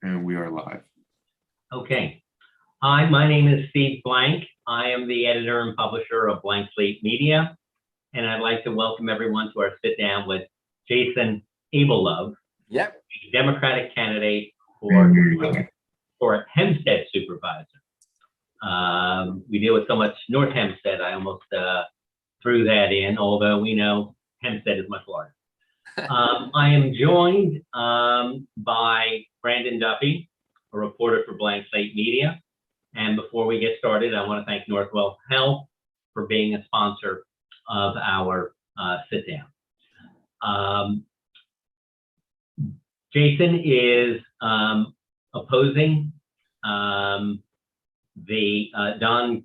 And we are live. Okay. Hi, my name is Steve Blank. I am the editor and publisher of Blank Slate Media, and I'd like to welcome everyone to our sit down with Jason Abelove, Yep. a Democratic candidate for Hempstead supervisor. We deal with so much North Hempstead, I almost threw that in, although we know Hempstead is much larger. I am joined by Brandon Duffy, a reporter for Blank Slate Media. And before we get started, I want to thank Northwell Health for being a sponsor of our sit down. Jason is opposing the Don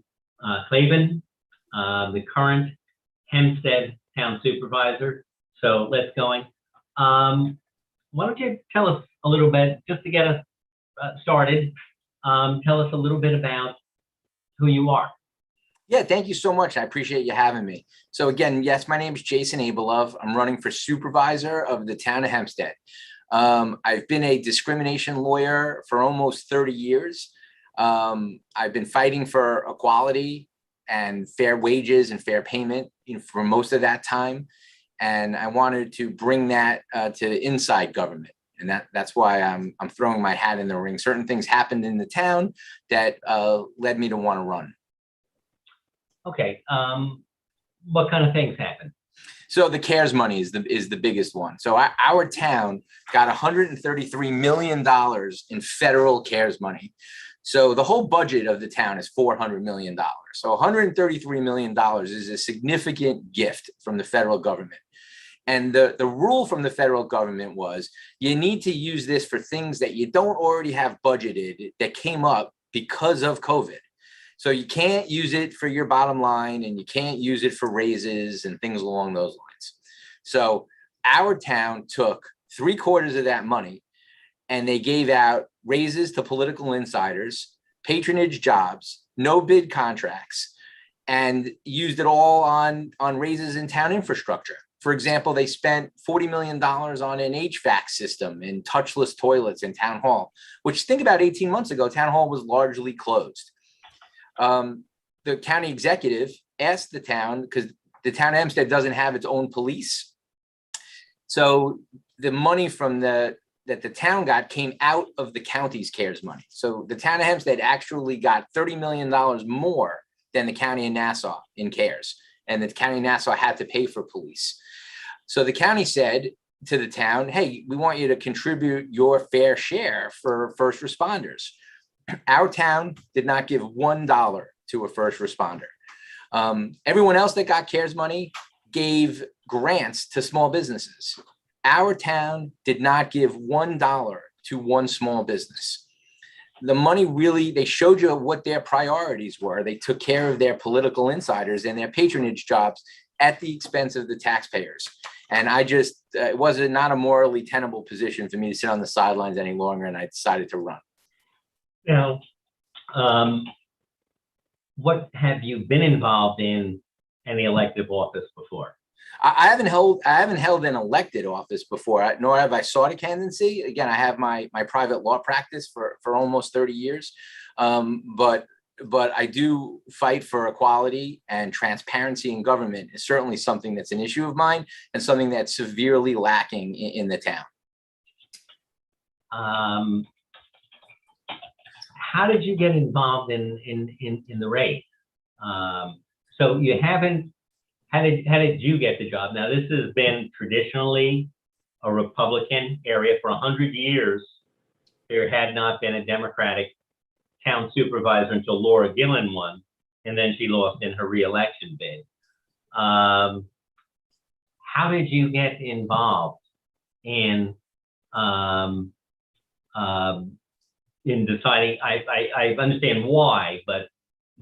Clavin, the current Hempstead town supervisor. So let's going. Why don't you tell us a little bit, just to get us started, tell us a little bit about who you are. Yeah, thank you so much. I appreciate you having me. So again, yes, my name is Jason Abelove. I'm running for supervisor of the town of Hempstead. I've been a discrimination lawyer for almost 30 years. I've been fighting for equality and fair wages and fair payment, for most of that time. And I wanted to bring that to inside government. And that's why I'm throwing my hat in the ring. Certain things happened in the town that led me to want to run. Okay. What kind of things happened? So the CARES money is the biggest one. So our town got $133 million in federal CARES money. So the whole budget of the town is $400 million. So $133 million is a significant gift from the federal government. And the rule from the federal government was you need to use this for things that you don't already have budgeted that came up because of COVID. So you can't use it for your bottom line and you can't use it for raises and things along those lines. So our town took 3/4 of that money and they gave out raises to political insiders, patronage jobs, no bid contracts, and used it all on raises in town infrastructure. For example, they spent $40 million on an HVAC system and touchless toilets in town hall, which, think about 18 months ago, town hall was largely closed. The county executive asked the town, because the town of Hempstead doesn't have its own police. So the money from that the town got came out of the county's CARES money. So the town of Hempstead actually got $30 million more than the county of Nassau in CARES. And the county of Nassau had to pay for police. So the county said to the town, hey, we want you to contribute your fair share for first responders. Our town did not give $1 to a first responder. Everyone else that got CARES money gave grants to small businesses. Our town did not give $1 to one small business. The money really, they showed you what their priorities were. They took care of their political insiders and their patronage jobs at the expense of the taxpayers. And it was not a morally tenable position for me to sit on the sidelines any longer, and I decided to run. Now, what have you been involved in any elective office before? I haven't held an elected office before, nor have I sought a candidacy. Again, I have my private law practice for almost 30 years. But I do fight for equality, and transparency in government is certainly something that's an issue of mine and something that's severely lacking in the town. How did you get involved in the race? So you haven't. How did you get the job? Now, this has been traditionally a Republican area for 100 years. There had not been a Democratic town supervisor until Laura Gillen won, and then she lost in her reelection bid. How did you get involved in deciding? I understand why, but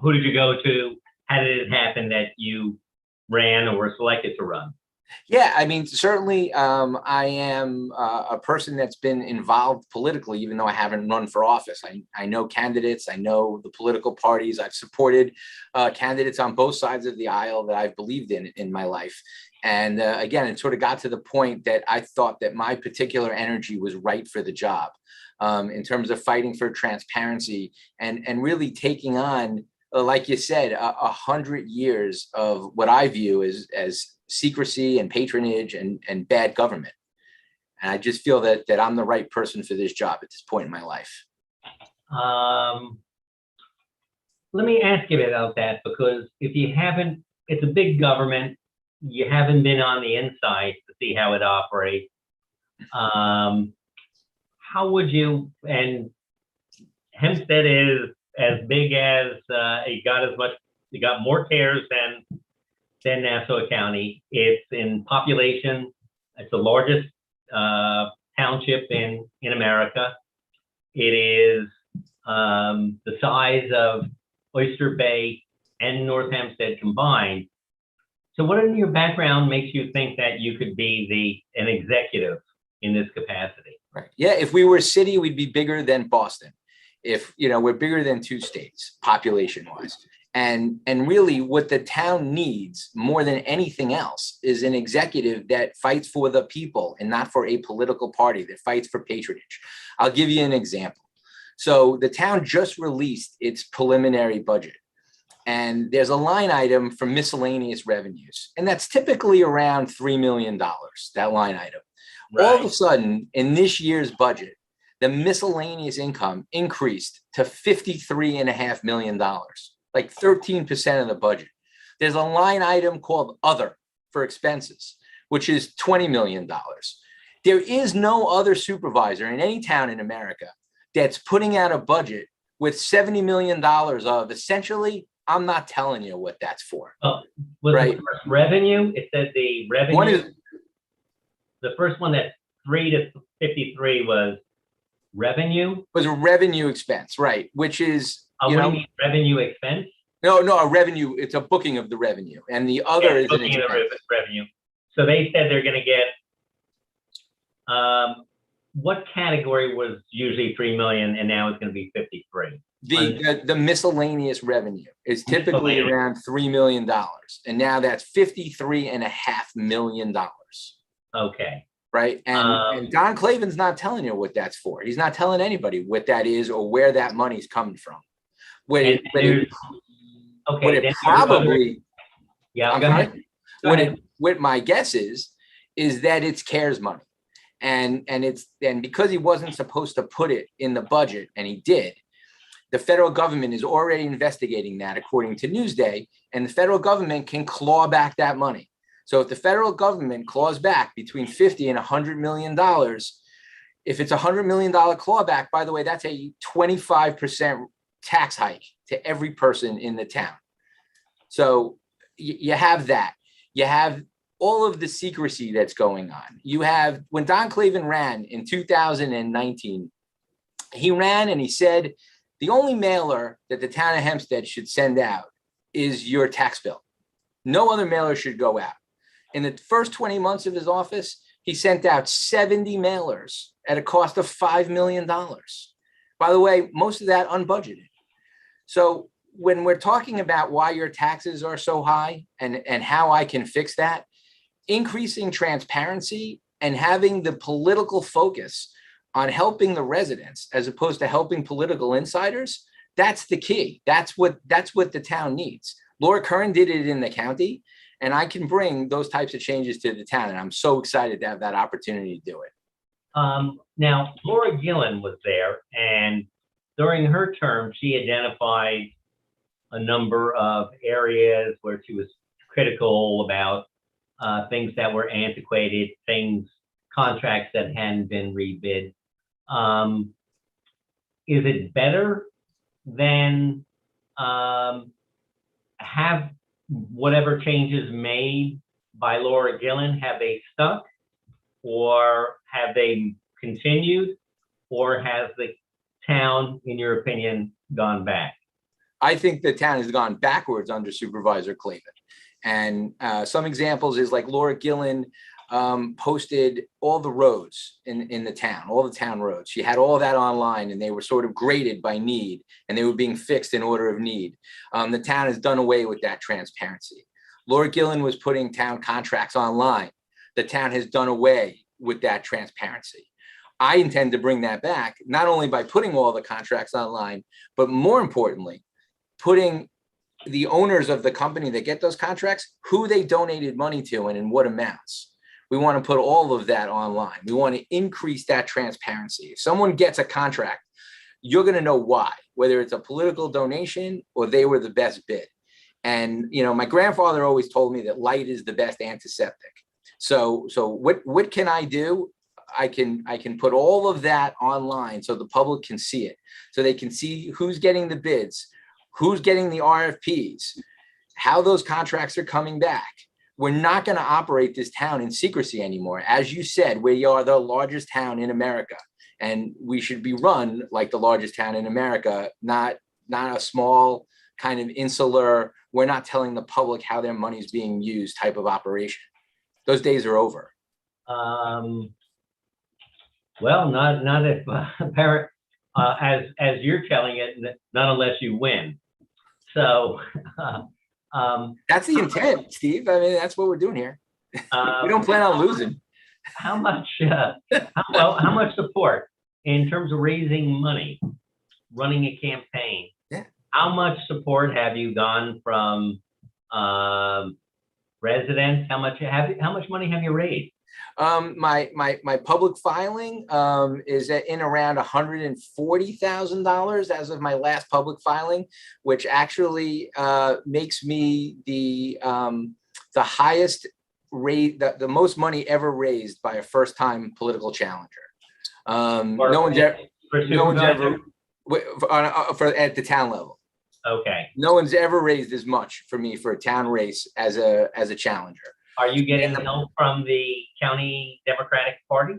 who did you go to? How did it happen that you ran or were selected to run? Yeah, I mean, certainly I am a person that's been involved politically, even though I haven't run for office. I know candidates, I know the political parties. I've supported candidates on both sides of the aisle that I've believed in my life. And again, it sort of got to the point that I thought that my particular energy was right for the job. in terms of fighting for transparency and really taking on, like you said, 100 years of what I view as secrecy and patronage and bad government. And I just feel that I'm the right person for this job at this point in my life. Let me ask you about that, because if you haven't, it's a big government, you haven't been on the inside to see how it operates. How would you, and Hempstead is as big as, it got more cares than Nassau County. It's in population, it's the largest township in America. It is the size of Oyster Bay and North Hempstead combined. So what in your background makes you think that you could be an executive in this capacity? Right. Yeah, if we were a city, we'd be bigger than Boston. If, we're bigger than 2 states, population-wise. And really what the town needs more than anything else is an executive that fights for the people and not for a political party, that fights for patronage. I'll give you an example. So the town just released its preliminary budget, and there's a line item for miscellaneous revenues, and that's typically around $3 million, that line item. Right. All of a sudden, in this year's budget, the miscellaneous income increased to $53.5 million, like 13% of the budget. There's a line item called Other for expenses, which is $20 million. There is no other supervisor in any town in America that's putting out a budget with $70 million of, essentially, I'm not telling you what that's for. Oh, was right? The first revenue, it said the revenue. The first one, that 3 to 53 was revenue? Was a revenue expense, right? Which is, what do you mean, revenue expense? No, a revenue, it's a booking of the revenue. And the other is an expense. Revenue. So they said they're going to get, what category was usually 3 million and now it's going to be 53? The miscellaneous revenue is typically around $3 million. And now that's $53.5 million. Okay. Right. And Don Clavin's not telling you what that's for. He's not telling anybody what that is or where that money's coming from. What it probably, what my guess is that it's CARES money. And because he wasn't supposed to put it in the budget, and he did, the federal government is already investigating that, according to Newsday, and the federal government can claw back that money. So if the federal government claws back between $50 and $100 million, if it's $100 million clawback, by the way, that's a 25% tax hike to every person in the town. So you have that. You have all of the secrecy that's going on. You have, when Don Clavin ran in 2019, he ran and he said, the only mailer that the town of Hempstead should send out is your tax bill. No other mailer should go out. In the first 20 months of his office, he sent out 70 mailers at a cost of $5 million. By the way, most of that unbudgeted. So when we're talking about why your taxes are so high and how I can fix that, increasing transparency and having the political focus on helping the residents as opposed to helping political insiders, that's the key. That's what the town needs. Laura Curran did it in the county, and I can bring those types of changes to the town. And I'm so excited to have that opportunity to do it. Now, Laura Gillen was there, and during her term, she identified a number of areas where she was critical about things that were antiquated, contracts that hadn't been rebid. Is it better than have whatever changes made by Laura Gillen, have they stuck, or have they continued, or has the town, in your opinion, gone back? I think the town has gone backwards under Supervisor Clavin. And some examples is like Laura Gillen posted all the roads in the town, all the town roads. She had all of that online, and they were sort of graded by need, and they were being fixed in order of need. The town has done away with that transparency. Laura Gillen was putting town contracts online. The town has done away with that transparency. I intend to bring that back, not only by putting all the contracts online, but more importantly, putting the owners of the company that get those contracts, who they donated money to and in what amounts. We want to put all of that online. We want to increase that transparency. If someone gets a contract, you're going to know why, whether it's a political donation or they were the best bid. And, you know, my grandfather always told me that light is the best antiseptic. So what can I do? I can put all of that online so the public can see it, so they can see who's getting the bids, who's getting the RFPs, how those contracts are coming back. We're not going to operate this town in secrecy anymore. As you said, we are the largest town in America, and we should be run like the largest town in America, not a small kind of insular, we're not telling the public how their money is being used type of operation. Those days are over. Well, not if apparent as you're telling it, not unless you win. So that's the intent, Steve. I mean, that's what we're doing here. We don't plan on losing. How much support in terms of raising money, running a campaign? Yeah. How much support have you gotten from residents? How much money have you raised? My public filing is in around $140,000 as of my last public filing, which actually makes me the highest rate, the most money ever raised by a first-time political challenger. No one's ever at the town level. Okay. No one's ever raised as much for me for a town race as a challenger. Are you getting help from the county Democratic Party?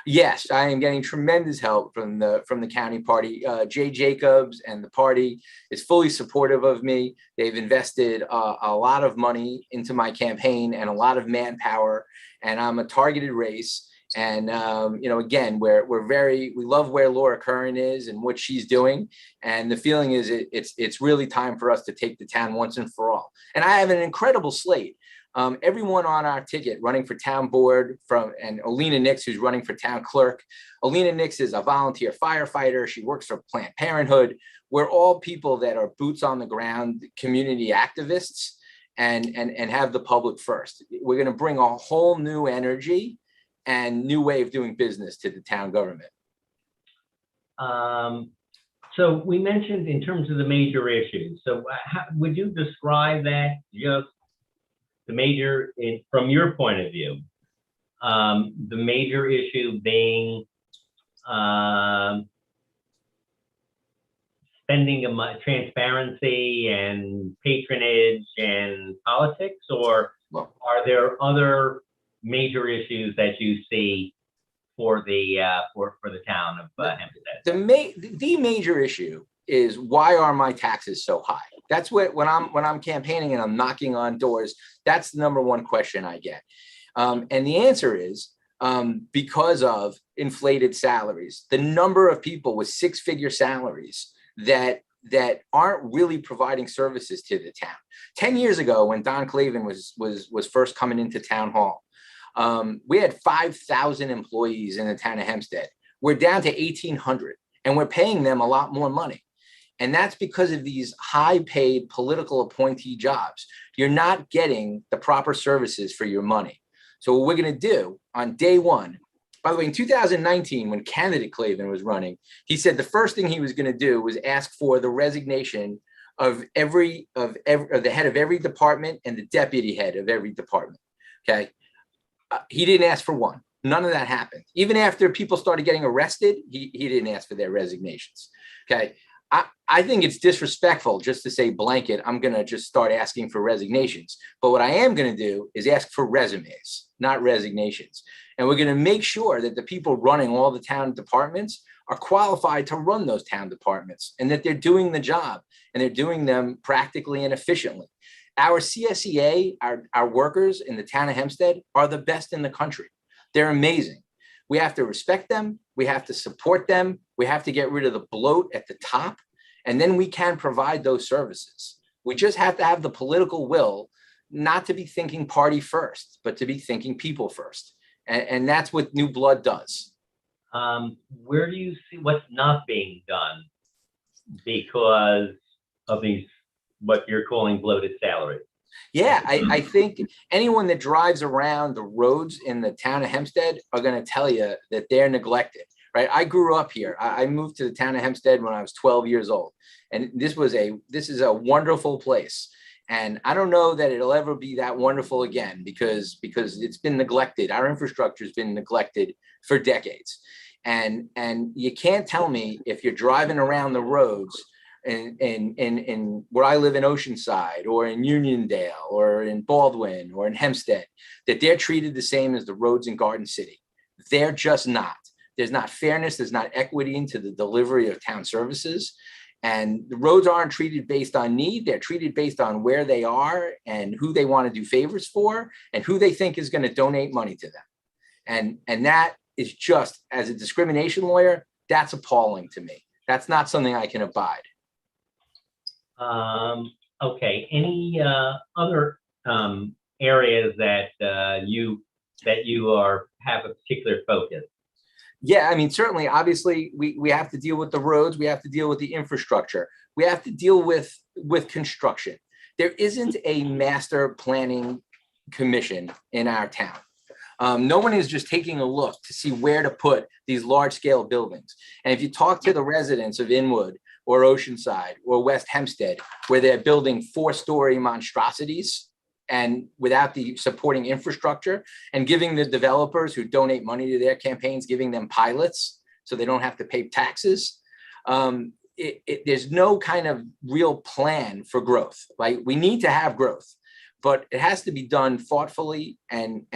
Yes, I am getting tremendous help from the county party. Jay Jacobs and the party is fully supportive of me. They've invested a lot of money into my campaign and a lot of manpower, and I'm a targeted race. And you know, again, we love where Laura Curran is and what she's doing. And the feeling is it's really time for us to take the town once and for all. And I have an incredible slate. Everyone on our ticket running for town board and Olena Nix, who's running for town clerk. Olena Nix is a volunteer firefighter. She works for Planned Parenthood. We're all people that are boots on the ground, community activists, and have the public first. We're going to bring a whole new energy and new way of doing business to the town government. So we mentioned in terms of the major issues. So would you describe that just the major, from your point of view, the major issue being spending transparency and patronage and politics, or are there other major issues that you see for the town of Hempstead? The major issue is, why are my taxes so high? That's what, when I'm campaigning and I'm knocking on doors, that's the number one question I get. And the answer is because of inflated salaries. The number of people with six-figure salaries that aren't really providing services to the town. 10 years ago, when Don Clavin was first coming into town hall, we had 5,000 employees in the town of Hempstead. We're down to 1,800, and we're paying them a lot more money. And that's because of these high-paid political appointee jobs. You're not getting the proper services for your money. So what we're going to do on day one, by the way, in 2019, when candidate Clavin was running, he said the first thing he was going to do was ask for the resignation of the head of every department and the deputy head of every department. Okay, he didn't ask for one. None of that happened. Even after people started getting arrested, he didn't ask for their resignations. Okay. I think it's disrespectful just to say blanket, I'm going to just start asking for resignations. But what I am going to do is ask for resumes, not resignations. And we're going to make sure that the people running all the town departments are qualified to run those town departments, and that they're doing the job and they're doing them practically and efficiently. Our CSEA, our workers in the town of Hempstead, are the best in the country. They're amazing. We have to respect them. We have to support them. We have to get rid of the bloat at the top, and then we can provide those services. We just have to have the political will not to be thinking party first, but to be thinking people first. And that's what new blood does. Where do you see what's not being done because of these, what you're calling bloated salaries? Yeah, I think anyone that drives around the roads in the town of Hempstead are going to tell you that they're neglected, right? I grew up here. I moved to the town of Hempstead when I was 12 years old, and this is a wonderful place. And I don't know that it'll ever be that wonderful again because it's been neglected. Our infrastructure has been neglected for decades, and you can't tell me if you're driving around the roads in where I live in Oceanside or in Uniondale or in Baldwin or in Hempstead, that they're treated the same as the roads in Garden City. They're just not. There's not fairness. There's not equity into the delivery of town services. And the roads aren't treated based on need. They're treated based on where they are and who they want to do favors for and who they think is going to donate money to them. And that is just, as a discrimination lawyer, that's appalling to me. That's not something I can abide. Okay. Any other areas that you have a particular focus? Yeah, I mean, certainly, obviously, we have to deal with the roads. We have to deal with the infrastructure. We have to deal with construction. There isn't a master planning commission in our town. No one is just taking a look to see where to put these large scale buildings. And if you talk to the residents of Inwood or Oceanside or West Hempstead, where they're building 4-story monstrosities and without the supporting infrastructure, and giving the developers who donate money to their campaigns, giving them pilots so they don't have to pay taxes. There's no kind of real plan for growth. Like, we need to have growth, but it has to be done thoughtfully and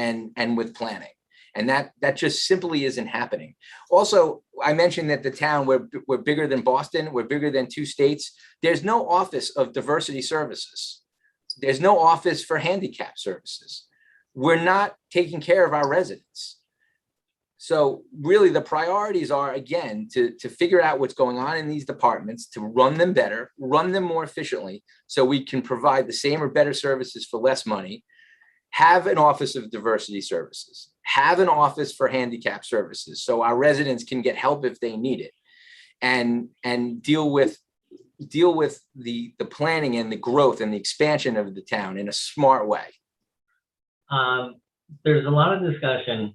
with planning. And that just simply isn't happening. Also, I mentioned that the town, we're bigger than Boston, we're bigger than 2 states. There's no office of diversity services. There's no office for handicap services. We're not taking care of our residents. So really the priorities are, again, to figure out what's going on in these departments, to run them better, run them more efficiently, so we can provide the same or better services for less money, have an office of diversity services, have an office for handicap services so our residents can get help if they need it, and deal with the planning and the growth and the expansion of the town in a smart way. There's a lot of discussion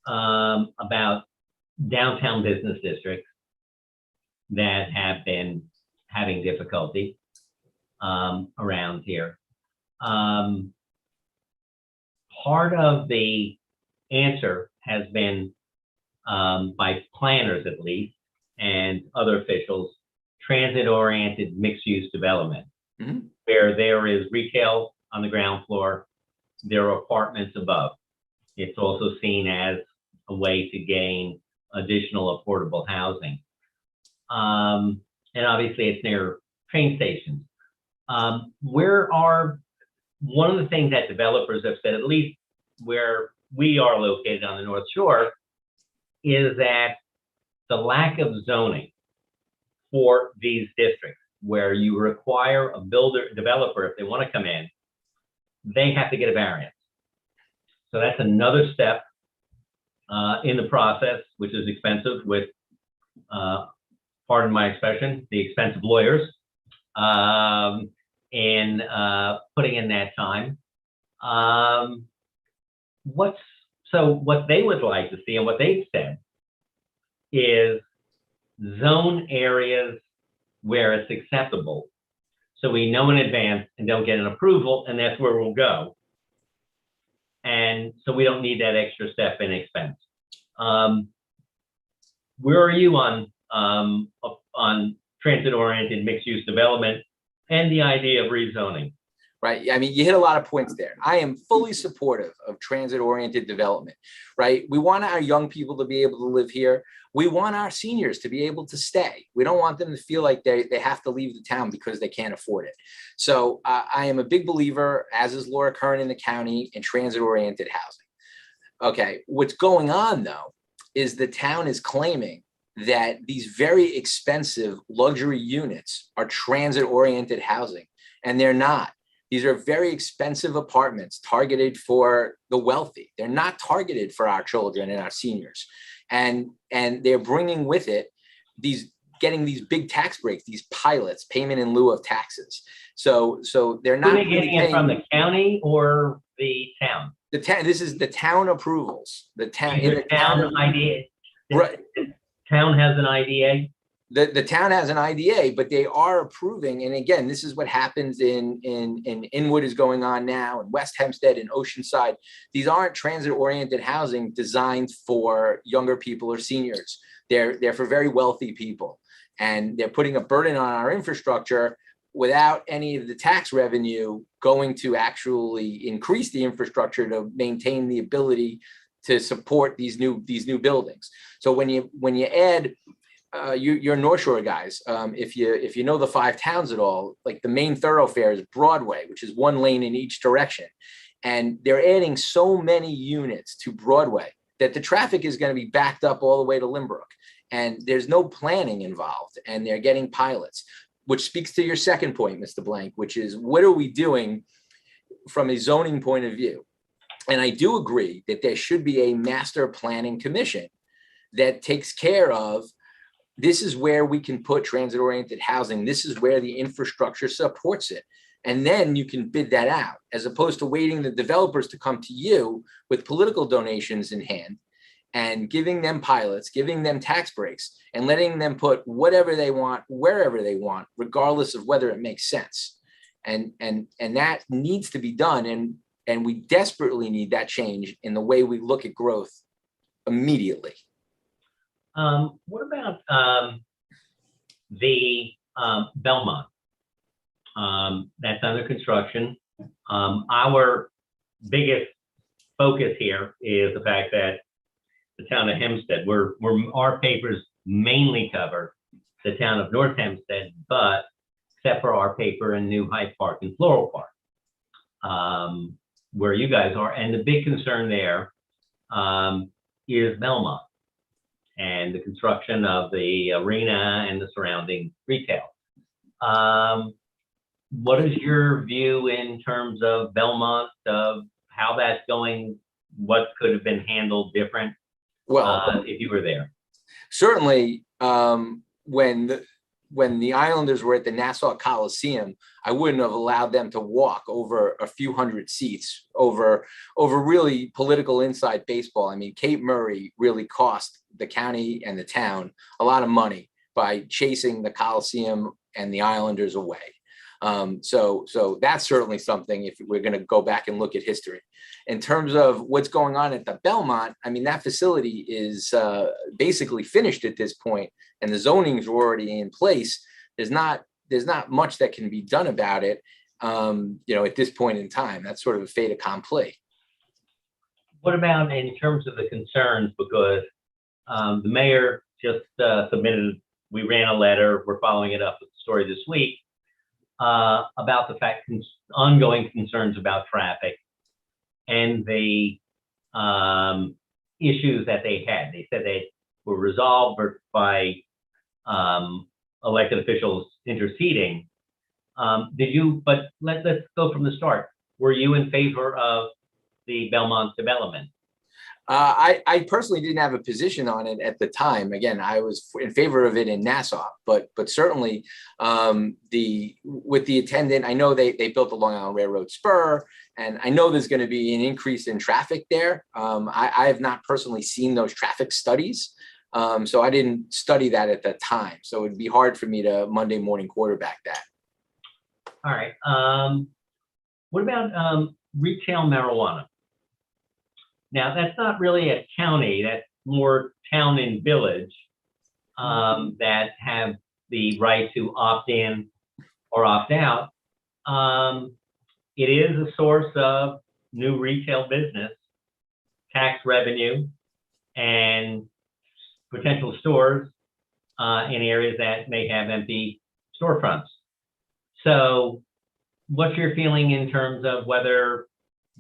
about downtown business districts that have been having difficulty around here. Part of the answer has been, by planners at least, and other officials, transit-oriented mixed-use development, where there is retail on the ground floor, there are apartments above. It's also seen as a way to gain additional affordable housing. And obviously it's near train stations. One of the things that developers have said, at least where we are located on the North Shore, is that the lack of zoning for these districts, where you require a developer, if they want to come in, they have to get a variance. So that's another step in the process, which is expensive, with, pardon my expression, the expense of lawyers, in putting in that time. What they would like to see, and what they've said, is zone areas where it's acceptable, so we know in advance and don't get an approval, and that's where we'll go. And so we don't need that extra step in expense. Where are you on transit-oriented mixed-use development and the idea of rezoning? Right. I mean, you hit a lot of points there. I am fully supportive of transit-oriented development, right? We want our young people to be able to live here. We want our seniors to be able to stay. We don't want them to feel like they have to leave the town because they can't afford it. So I am a big believer, as is Laura Curran in the county, in transit-oriented housing. Okay, what's going on though is the town is claiming that these very expensive luxury units are transit-oriented housing, and they're not. These are very expensive apartments targeted for the wealthy. They're not targeted for our children and our seniors. and they're bringing with it getting these big tax breaks, these pilots, payment in lieu of taxes. So they're not Are they getting it from the county or the town? The town. This is the town approvals. The town in the town IDA. Right. The town has an IDA. The town has an IDA, but they are approving. And again, this is what happens in Inwood is going on now, in West Hempstead, in Oceanside. These aren't transit-oriented housing designed for younger people or seniors. They're for very wealthy people, and they're putting a burden on our infrastructure without any of the tax revenue going to actually increase the infrastructure to maintain the ability to support these new buildings. So when you add you're North Shore guys. If you know the five towns at all, like the main thoroughfare is Broadway, which is one lane in each direction. And they're adding so many units to Broadway that the traffic is going to be backed up all the way to Limbrook. And there's no planning involved, and they're getting pilots, which speaks to your second point, Mr. Blank, which is what are we doing from a zoning point of view? And I do agree that there should be a master planning commission that takes care of, this is where we can put transit-oriented housing. This is where the infrastructure supports it. And then you can bid that out, as opposed to waiting the developers to come to you with political donations in hand and giving them pilots, giving them tax breaks, and letting them put whatever they want, wherever they want, regardless of whether it makes sense. And that needs to be done. And we desperately need that change in the way we look at growth immediately. What about the Belmont? That's under construction. Our biggest focus here is the fact that the town of Hempstead, our papers mainly cover the town of North Hempstead, but except for our paper in New Hyde Park and Floral Park, where you guys are. And the big concern there is Belmont and the construction of the arena and the surrounding retail. What is your view in terms of Belmont, of how that's going? What could have been handled different? Well, if you were there? Certainly, when the Islanders were at the Nassau Coliseum, I wouldn't have allowed them to walk over a few hundred seats over really political inside baseball. I mean, Cape Murray really cost the county and the town a lot of money by chasing the Coliseum and the Islanders away. So that's certainly something, if we're going to go back and look at history. In terms of what's going on at the Belmont, I mean, that facility is basically finished at this point, and the zonings are already in place. There's not much that can be done about it, at this point in time. That's sort of a fait accompli. What about in terms of the concerns? Because the mayor just submitted, we ran a letter, we're following it up with the story this week, about the fact, ongoing concerns about traffic and the issues that they had. They said they were resolved by elected officials interceding. But let's go from the start. Were you in favor of the Belmont development? I personally didn't have a position on it at the time. Again, I was in favor of it in Nassau, but certainly with the attendant, I know they built the Long Island Railroad spur, and I know there's going to be an increase in traffic there. I have not personally seen those traffic studies, so I didn't study that at the time. So it'd be hard for me to Monday morning quarterback that. All right. What about retail marijuana? Now, that's not really a county, that's more town and village that have the right to opt in or opt out. It is a source of new retail business, tax revenue, and potential stores in areas that may have empty storefronts. So what's your feeling in terms of whether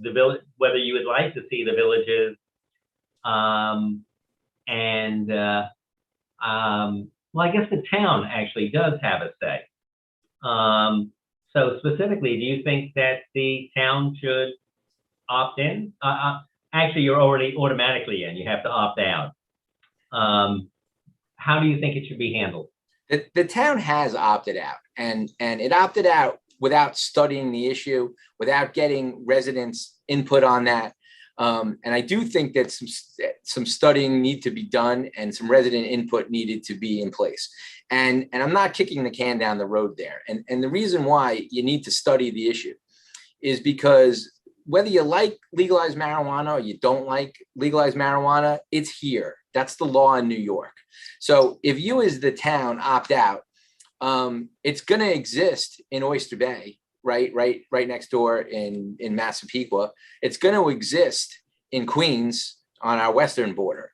the village, whether you would like to see the villages, well, I guess the town actually does have a say. So specifically, do you think that the town should opt in? Actually, you're already automatically in. You have to opt out. How do you think it should be handled? The town has opted out, and it opted out without studying the issue, without getting residents' input on that. And I do think that some studying need to be done and some resident input needed to be in place. And I'm not kicking the can down the road there. And the reason why you need to study the issue is because whether you like legalized marijuana or you don't like legalized marijuana, it's here. That's the law in New York. So if you as the town opt out, it's going to exist in Oyster Bay, right next door in Massapequa. It's going to exist in Queens on our western border.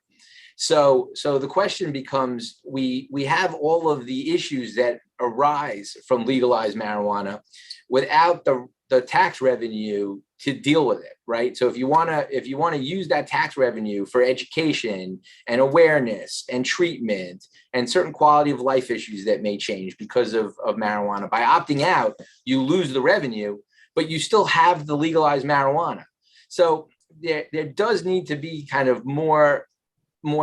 So the question becomes, we have all of the issues that arise from legalized marijuana without the tax revenue to deal with it, right? So if you want to use that tax revenue for education and awareness and treatment and certain quality of life issues that may change because of marijuana, by opting out, you lose the revenue, but you still have the legalized marijuana. So there does need to be kind of more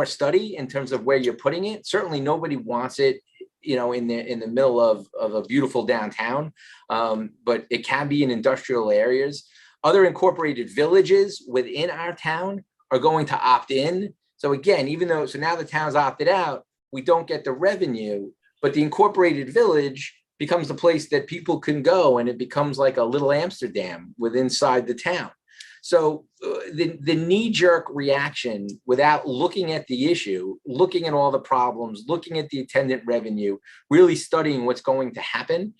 study in terms of where you're putting it. Certainly nobody wants it, in the middle of a beautiful downtown, but it can be in industrial areas. Other incorporated villages within our town are going to opt in. So again, so now the town's opted out, we don't get the revenue, but the incorporated village becomes the place that people can go, and it becomes like a little Amsterdam inside the town. So the knee-jerk reaction without looking at the issue, looking at all the problems, looking at the attendant revenue, really studying what's going to happen,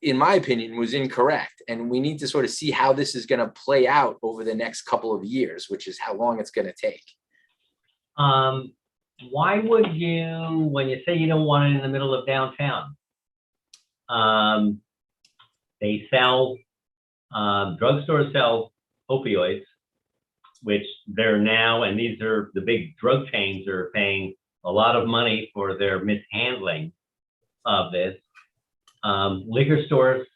in my opinion, was incorrect. And we need to sort of see how this is going to play out over the next couple of years, which is how long it's going to take. Why would you, when you say you don't want it in the middle of downtown, they sell, drugstores sell opioids, which they're now, and these are the big drug chains are paying a lot of money for their mishandling of this. Liquor stores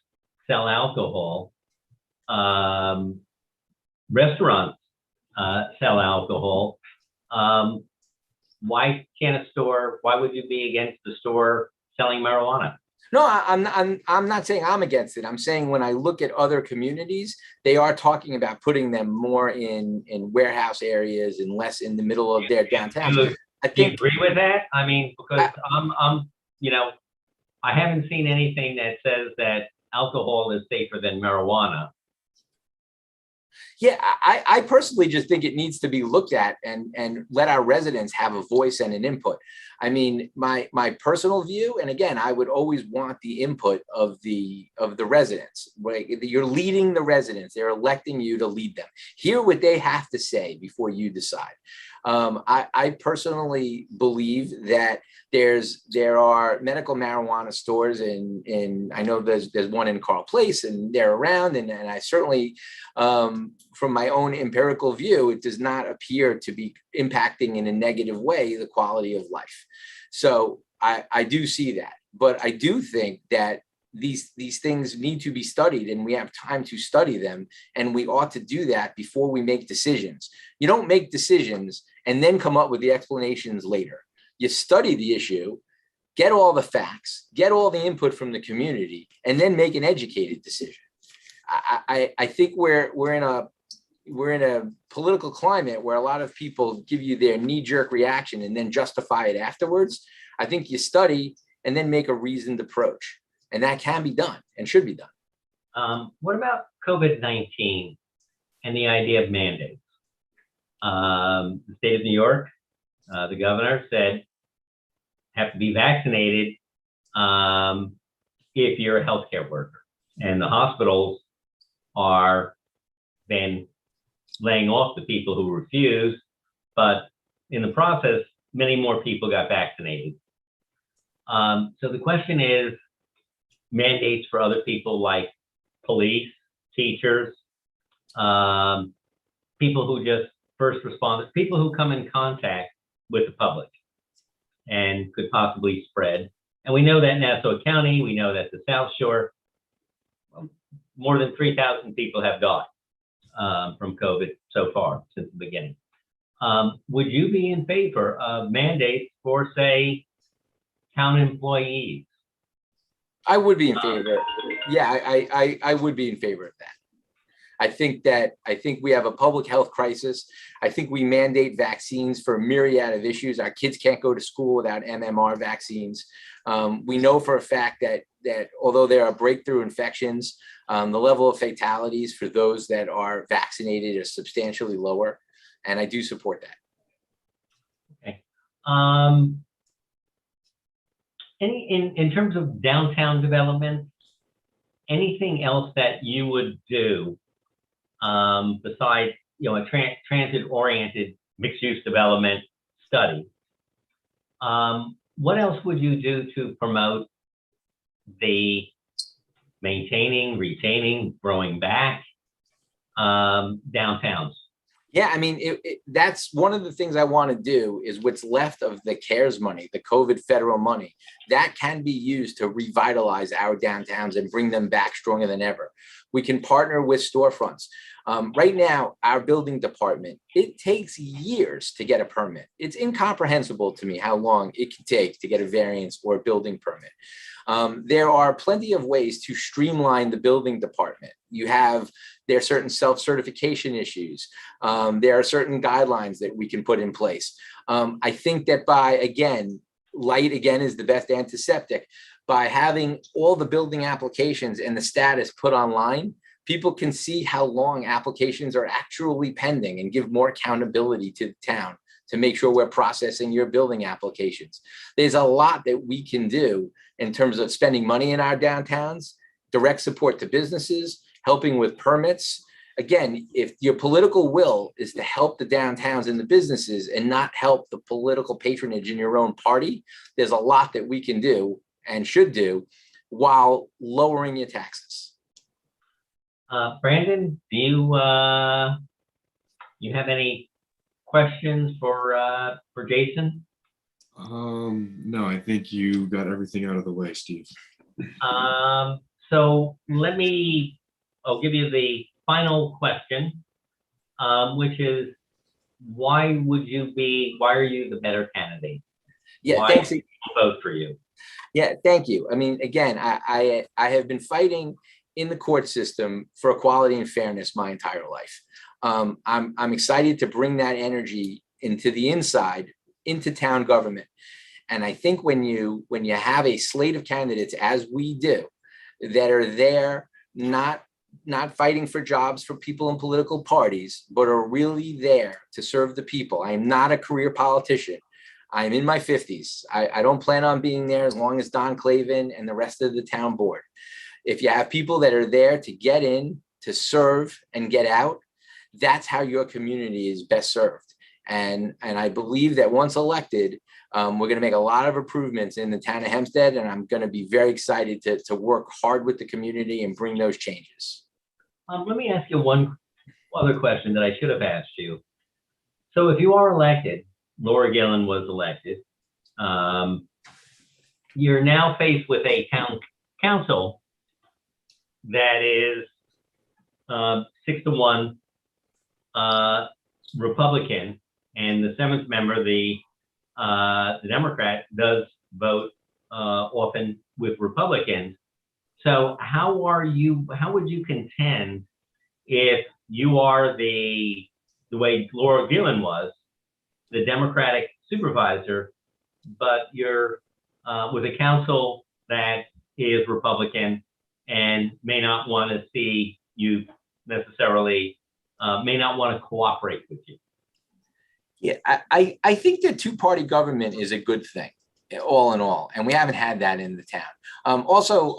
sell alcohol. Restaurants sell alcohol. Why would you be against the store selling marijuana? No, I'm not saying I'm against it. I'm saying when I look at other communities, they are talking about putting them more in warehouse areas and less in the middle of their downtown. Do you agree with that? I mean, because I haven't seen anything that says that alcohol is safer than marijuana. Yeah, I personally just think it needs to be looked at and let our residents have a voice and an input. I mean, my personal view, and again, I would always want the input of the residents. You're leading the residents. They're electing you to lead them. Hear what they have to say before you decide. I personally believe that there are medical marijuana stores in I know there's one in Carl Place, and they're around, and I certainly from my own empirical view, it does not appear to be impacting in a negative way the quality of life. So I do see that, but I do think that these things need to be studied, and we have time to study them, and we ought to do that before we make decisions. You don't make decisions and then come up with the explanations later. You study the issue, get all the facts, get all the input from the community, and then make an educated decision. I think we're in a political climate where a lot of people give you their knee-jerk reaction and then justify it afterwards. I think you study and then make a reasoned approach, and that can be done and should be done. What about COVID-19 and the idea of mandates? The state of New York, the governor said, have to be vaccinated if you're a healthcare worker, and the hospitals are then laying off the people who refuse, but in the process, many more people got vaccinated. So the question is, mandates for other people like police, teachers, people who just first responders, people who come in contact with the public and could possibly spread. And we know that Nassau County, we know that the South Shore, more than 3,000 people have died from COVID so far since the beginning. Would you be in favor of mandates for, say, town employees? I would be in favor. Yeah, I would be in favor of that. I think we have a public health crisis. I think we mandate vaccines for a myriad of issues. Our kids can't go to school without MMR vaccines. We know for a fact that although there are breakthrough infections, the level of fatalities for those that are vaccinated is substantially lower, and I do support that. Okay. In terms of downtown development, anything else that you would do besides, a transit-oriented mixed-use development study? What else would you do to promote the maintaining, retaining, growing back downtowns? Yeah, I mean, that's one of the things I want to do is what's left of the CARES money, the COVID federal money, that can be used to revitalize our downtowns and bring them back stronger than ever. We can partner with storefronts. Right now, our building department, it takes years to get a permit. It's incomprehensible to me how long it can take to get a variance or a building permit. There are plenty of ways to streamline the building department. There are certain self-certification issues. There are certain guidelines that we can put in place. I think that light again is the best antiseptic. By having all the building applications and the status put online, people can see how long applications are actually pending and give more accountability to the town to make sure we're processing your building applications. There's a lot that we can do in terms of spending money in our downtowns, direct support to businesses, helping with permits. Again, if your political will is to help the downtowns and the businesses and not help the political patronage in your own party, there's a lot that we can do and should do while lowering your taxes. Brandon, do you have any questions for Jason? No, I think you got everything out of the way, Steve. So I'll give you the final question, which is, why are you the better candidate? Yeah, why thanks. Vote for you. Yeah, thank you. I mean, again, I have been fighting in the court system for equality and fairness my entire life. I'm excited to bring that energy into the inside, into town government. And I think when you have a slate of candidates, as we do, that are there, not fighting for jobs for people in political parties, but are really there to serve the people. I am not a career politician. I'm in my 50s. I don't plan on being there as long as Don Clavin and the rest of the town board. If you have people that are there to get in, to serve and get out, that's how your community is best served. And I believe that once elected, we're going to make a lot of improvements in the town of Hempstead, and I'm going to be very excited to work hard with the community and bring those changes. Let me ask you one other question that I should have asked you. So if you are elected, Laura Gillen was elected, you're now faced with a town council that is 6-1 Republican, and the seventh member, the Democrat, does vote often with Republicans. So how would you contend if you are the way Laura Gillen was, the Democratic supervisor, but you're with a council that is Republican and may not want to see you necessarily, may not want to cooperate with you? Yeah, I think that two-party government is a good thing, all in all, and we haven't had that in the town. Also,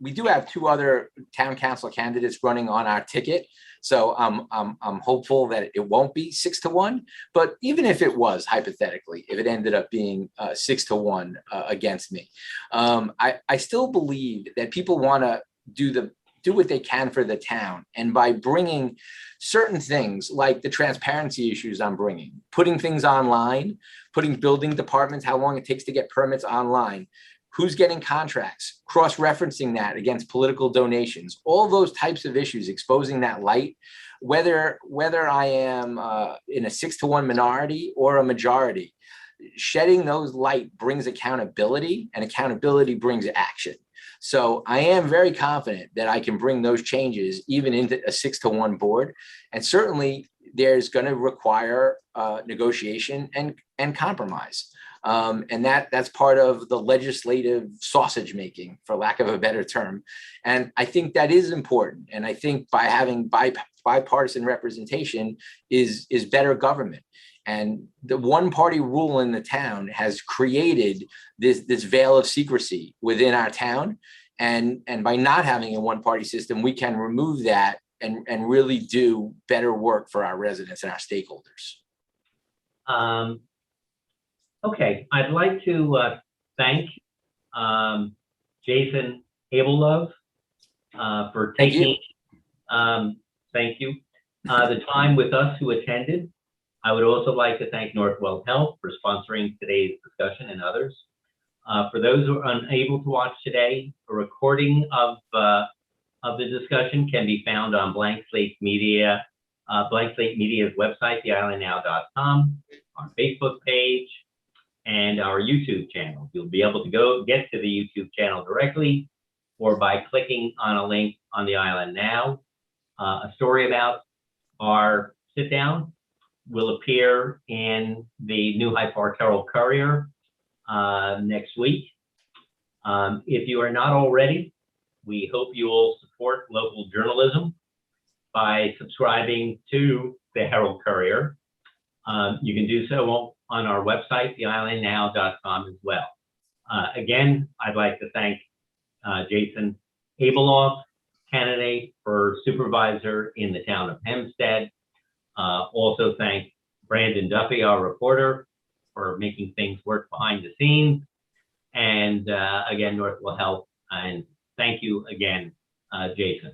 we do have two other town council candidates running on our ticket, so I'm hopeful that it won't be 6-1. But even if it was, hypothetically, if it ended up being 6-1 against me, I still believe that people want to do what they can for the town. And by bringing certain things like the transparency issues I'm bringing, putting things online, putting building departments, how long it takes to get permits online, who's getting contracts, cross-referencing that against political donations, all those types of issues, exposing that light, whether I am in a 6-to-1 minority or a majority, shedding those light brings accountability, and accountability brings action. So I am very confident that I can bring those changes even into a 6-to-1 board. And certainly there's going to require negotiation and compromise. And that's part of the legislative sausage making, for lack of a better term. And I think that is important. And I think by having bipartisan representation is better government. And the one party rule in the town has created this veil of secrecy within our town. And by not having a one party system, we can remove that and really do better work for our residents and our stakeholders. Okay, I'd like to thank Jason Abelove for taking the time with us who attended. I would also like to thank Northwell Health for sponsoring today's discussion and others. For those who are unable to watch today, a recording of the discussion can be found on Blank Slate Media's website, theislandnow.com, our Facebook page, and our YouTube channel. You'll be able to get to the YouTube channel directly or by clicking on a link on the Island Now. A story about our sit down will appear in the New Hyde Park Herald Courier next week. If you are not already, we hope you will support local journalism by subscribing to the Herald Courier. You can do so on our website, theislandnow.com as well. Again, I'd like to thank Jason Abelove, candidate for supervisor in the town of Hempstead. Also thank Brandon Duffy, our reporter, for making things work behind the scenes. And again, Northwell Health. And thank you again, Jason.